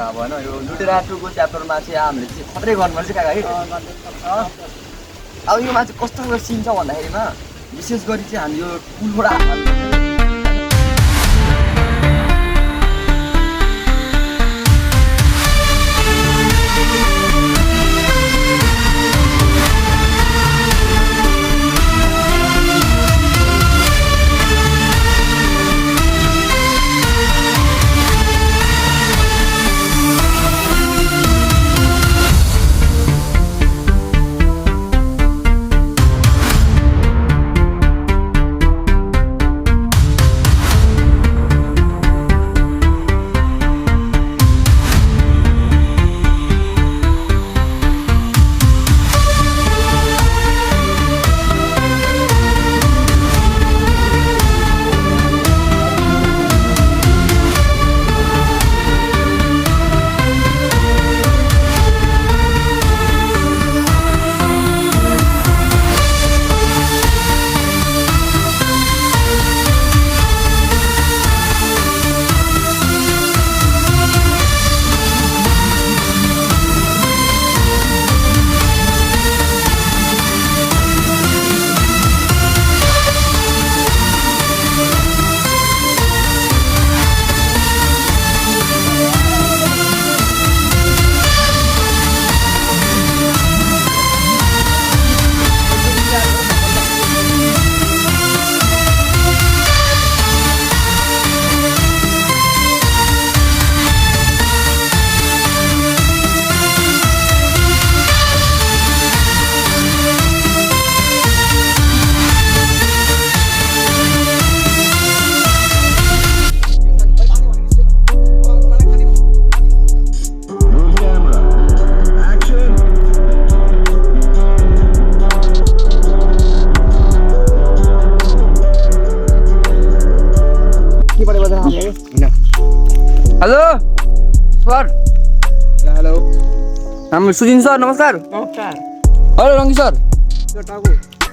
अब होइन यो लुटेरा 2 को च्याप्टरमा चाहिँ हामीले चाहिँ खत्रै गर्नुपर्छ काका है अब योमा चाहिँ कस्तो सिन छ भन्दाखेरिमा विशेष गरी चाहिँ हामी यो पुलबाट हेलो सर हेलो हम सुजिन सर नमस्कार नमस्कार हेलो रङ्गी सर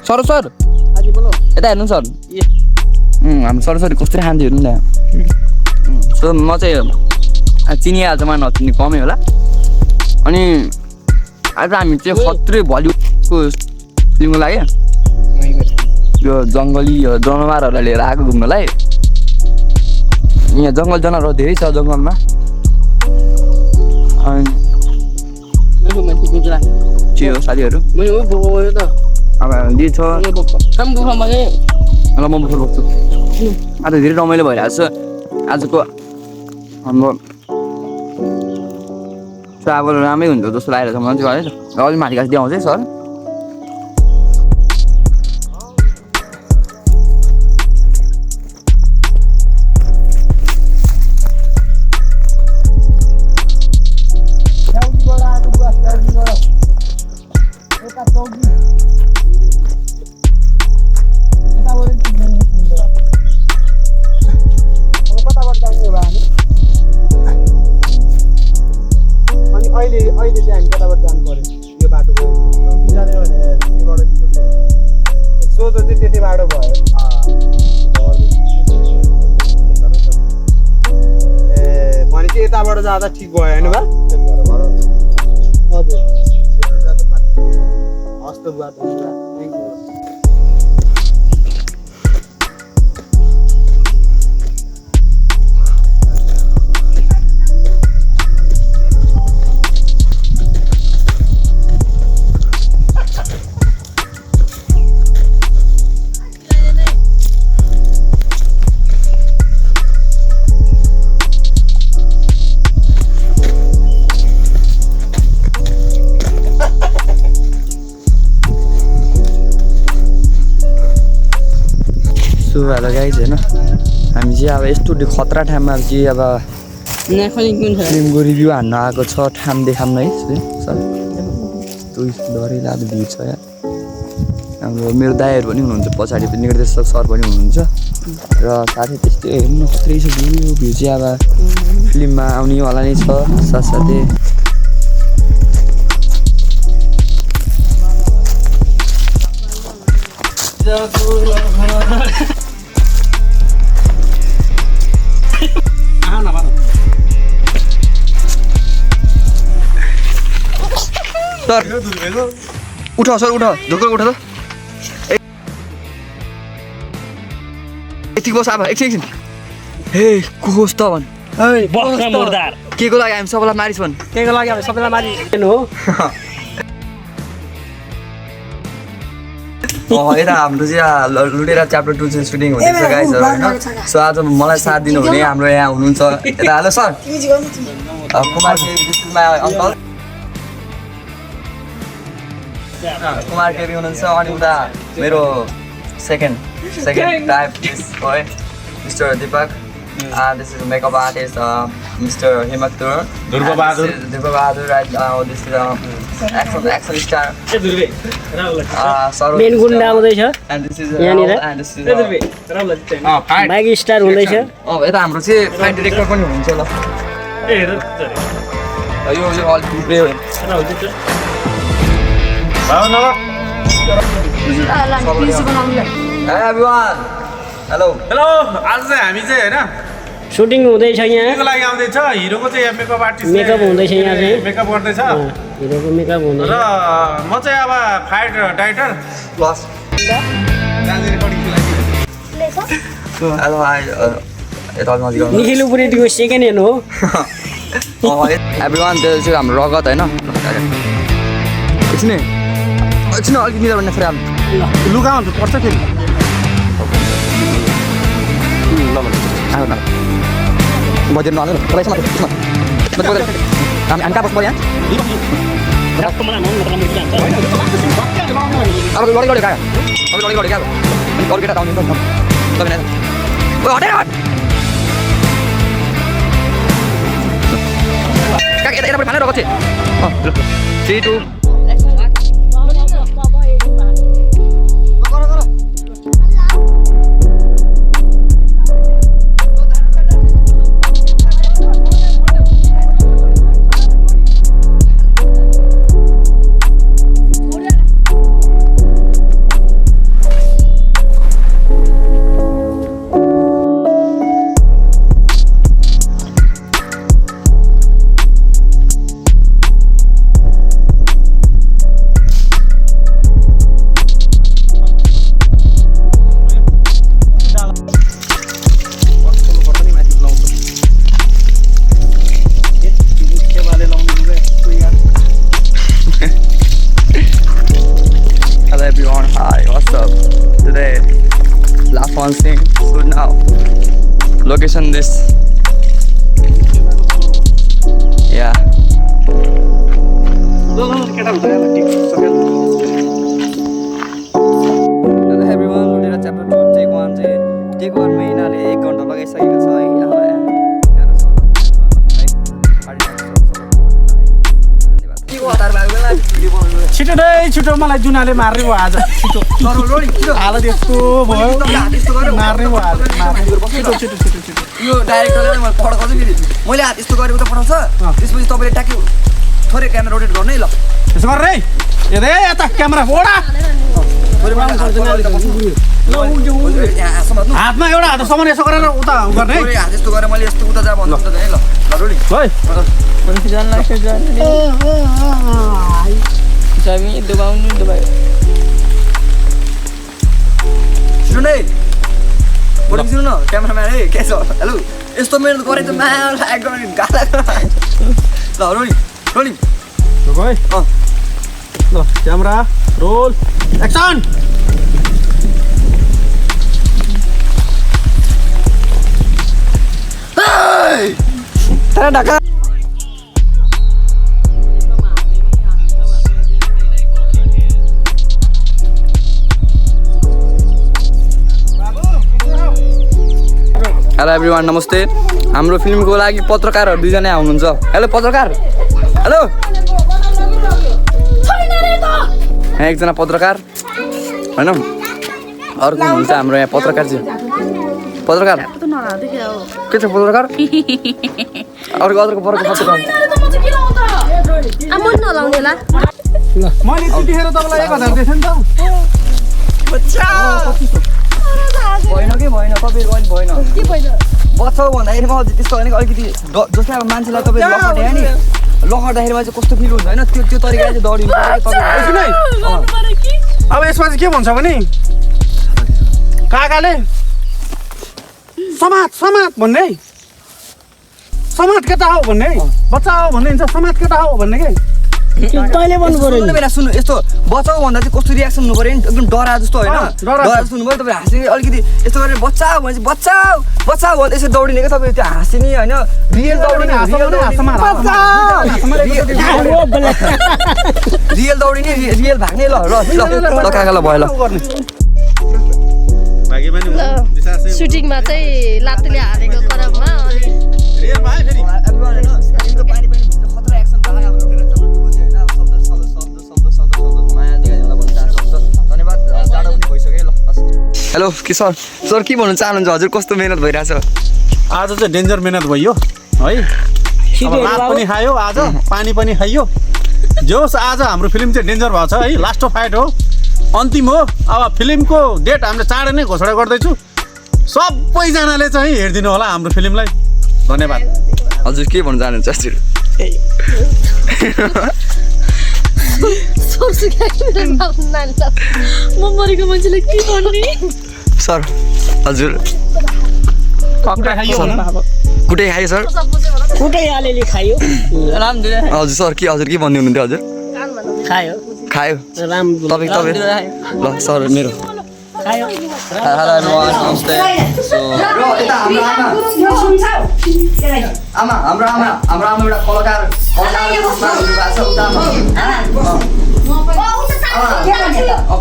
सर सर आज बोलो यता हेर्नु सर हामी सरसरी कस्तो खान्थ्यो हेर्नु न सो म चाहिँ चिनिया जमा नचिन्ने कमै होला अनि आज हामी चाहिँ खत्रै भलिउडको फिल्मको लागि यो जङ्गली जनावरहरूलाई लिएर आएको घुम्नलाई यहाँ जङ्गल जनावर धेरै छ जङ्गलमा के हो साथीहरू अब के छ ल म बोक्छु बोक्छु आज धेरै रमाइलो भइरहेको छ आजको हाम्रो ट्राभल राम्रै हुन्छ जस्तो लागिरहेको छ मलाई चाहिँ है अलिक माथि घाँस दिआउँछ है सर अहिले चाहिँ हामी कताबाट जानु पर्यो यो बाटोको सोझो चाहिँ त्यति बाटो भयो ए भनेपछि यताबाट जाँदा ठिक भयो होइन बा हजुर हस् त बुवा थ्याङ्क यू हेलो गाइज होइन हामी चाहिँ अब यस्तो खतरा ठाउँमा चाहिँ अब फिल्मको रिभ्यू हान्न आएको छ ठाउँ देखाउन है सर डरै लाग्दो भिड छ यहाँ हाम्रो मेरो दाइहरू पनि हुनुहुन्छ पछाडि पनि निर्देशक सर पनि हुनुहुन्छ र साथै त्यस्तै हेर्नु खत्रै छ भ्यू चाहिँ अब फिल्ममा आउनेवाला नै छ साथसाथै सर उठ सर उठ ढोको उठ त यति बस अब एकछिन हे कोस त भन् के को लागि हामी सबैलाई मारिस भन् के को लागि हामी सबैलाई मारि हो यता हाम्रो चाहिँ लुटेरा च्याप्टर 2 चाहिँ सुटिङ हुँदैछ गाइजहरु हैन सो आज मलाई साथ दिनु हुने हाम्रो यहाँ हुनुहुन्छ यता hello sir Kumar KB uncle Kumar KB हुनुहुन्छ अनि उता मेरो सेकेन्ड टाइप इज ओए mister Deepak this is makeup artist Mr. Himatur Durga Bahadur right this is action star main goonda आउँदैछ and this is यहाँनिर and this is Mike star हुँदैछ यता हाम्रो चाहिँ फाइट डाइरेक्टर पनि हुनुहुन्छ ल यो अल प्ले हो Hey everyone हेलो आज चाहिँ हामी चाहिँ हैन सुटिङ हुँदैछ यहाँ केको लागि आउँदैछ हिरोको चाहिँ मेकअप आर्टिस्ट मेकअप हुँदैछ यहाँ चाहिँ मेकअप गर्दैछ हिरोको मेकअप हुँदैछ र म चाहिँ अब fight director plus dance recording लागि हेलो हाई यता नजिक आउनु निखिल उप्रेतीको सेकेन्ड हेर्नु हो एभ्रिवान त्यो चाहिँ हाम्रो रगत होइन एकछिन अलिकति निधार भन्ने फेरि लुगा हुन्छ पर्छ फेरि आयो न बजेट नहाल्नु तपाईँ हामी कहाँ बस्नु यहाँ अब लडी लडी गयो तपाईँ लडी लडी गयो अनि अरू केटा आउने तपाईँ ओ हटेर यता फालेर रगत चाहिँ 3 2 Thing. So now, location this. Yeah. Hello everyone, Lutera chapter 2 take 1 चाहिँ take 1 महिनाले 1 घण्टा लगाइसकेको छ है छिटो मलाई जुनाले मार्ने भयो आज छिटो हाल त्यस्तो भयो मार्ने भयो आज छिटो यो डाइरेक्टरले मलाई पढाउँछ फेरि मैले हात यस्तो गरेर उता पठाउँछ त्यसपछि तपाईँले ट्याक्कै थोरै क्यामेरा रोटेट गर्नु है ल त्यसो गरेर है यता क्यामेरा ओडा हातमा एउटा हात सामान यसो गरेर उता गर्ने है हात यस्तो गरेर मैले यस्तो उता जा भन्नु है ल रोलिङ हामी दबाउनु दबायो सुन है बोलिङ सुन न क्यामेराम्यान है के छ हेलो यस्तो मेरो गरे त माया लाग्यो गाला ल रोलिङ है ल क्यामेरा रोल एक्सन तेरा ढाका हेलो एभ्रिवान नमस्ते हाम्रो फिल्मको लागि पत्रकारहरू दुईजना हुनुहुन्छ हेलो पत्रकार हेलो यहाँ एकजना पत्रकार होइन अर्को हुनुहुन्छ हाम्रो यहाँ पत्रकार चाहिँ पत्रकार के छ पत्रकार अर्को पत्रकार मैले चिठीखेर तपाईँलाई 1000 दिएछ नि त भएन तपाईँहरू अलिक भएन बच्छौ भन्दाखेरि म त्यस्तो भने अलिकति जस्तै अब मान्छेलाई तपाईँहरू लफाटे नि लखर्दाखेरिमा चाहिँ कस्तो फिल हुन्छ होइन त्यो तरिकाले चाहिँ दौडिनु पर्यो अब यसमा चाहिँ के भन्छ भने काकाले समात भन्ने समात केटा हो भन्ने बच्चा हो भन्ने हुन्छ समात केटा हो भन्ने के तैँले भन्नु पर्यो नि। बेला सुन्नु यस्तो बचाउ भन्दा चाहिँ कस्तो रियाक्सन हुनु पर्यो नि एकदम डरा जस्तो होइन डरा जस्तो हुनु पऱ्यो तपाईँ हाँस्ने अलिकति यस्तो गरेर बचाऊ भने चाहिँ बचाऊ भन्दा यसरी दौडिने क्या तपाईँ त्यो हाँस्ने होइन रियल दौडिने रियल दौडिने रियल भाग्ने ल काकालाई भयो ल सुटिङमा चाहिँ लात्तीले हालेको करममा हेलो के सर के भन्नु चाहनुहुन्छ हजुर कस्तो मेहनत भइरहेछ आज चाहिँ डेन्जर मेहनत भयो है अब रात पनि खायो आज पानी पनि खाइयो जोस् आज हाम्रो फिल्म चाहिँ डेन्जर भएको छ है लास्ट फाइट हो अन्तिम हो अब फिल्मको डेट हामीले चाँडै नै घोषणा गर्दैछु सबैजनाले चाहिँ हेरिदिनु होला हाम्रो फिल्मलाई धन्यवाद हजुर के भन्नु चाहनुहुन्छ हजुर म मरेको मान्छेले के भन्ने सर हजुर कुटै खायो सर कुटै अलिअलि खायो हजुर सर के भन्दै हुनुहुन्थ्यो हजुर खायो राम्रो तपाईँ ल सर मेरो खायो हेलो एभ्रिवान नमस्ते हाम्रो आमा एउटा कलाकार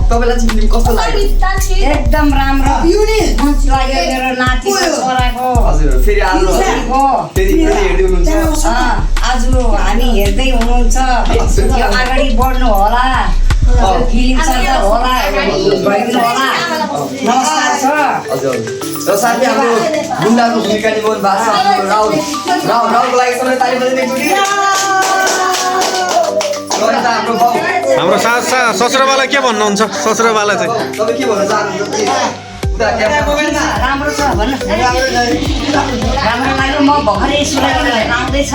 तपाईँलाई चाहिँ फिल्म कस्तो लाग्यो एकदम राम्रो मच लाग्यो मेरो नातिको छोराको हजुर फेरि आज हेर्दै हुनुहुन्छ आज हामी हेर्दै हुनुहुन्छ यो अगाडि बढ्नु होला फिल्म चल्दा होला भइदिनु होला नमस्कार छ हजुर र साथै हाम्रो गुन्डाको भूमिका निभाउनु भएको छ राहुलको लागि सबैले ताली बजाइदिनु हाम्रो बाउ हाम्रो ससुराबालाई के भन्नुहुन्छ ससुराबालाई चाहिँ तपाईँ के भन्न चाहनुहुन्छ राम्रो छ भन्नु राम्रो लाग्यो म भर्खरै सुनाइदिनु आउँदैछ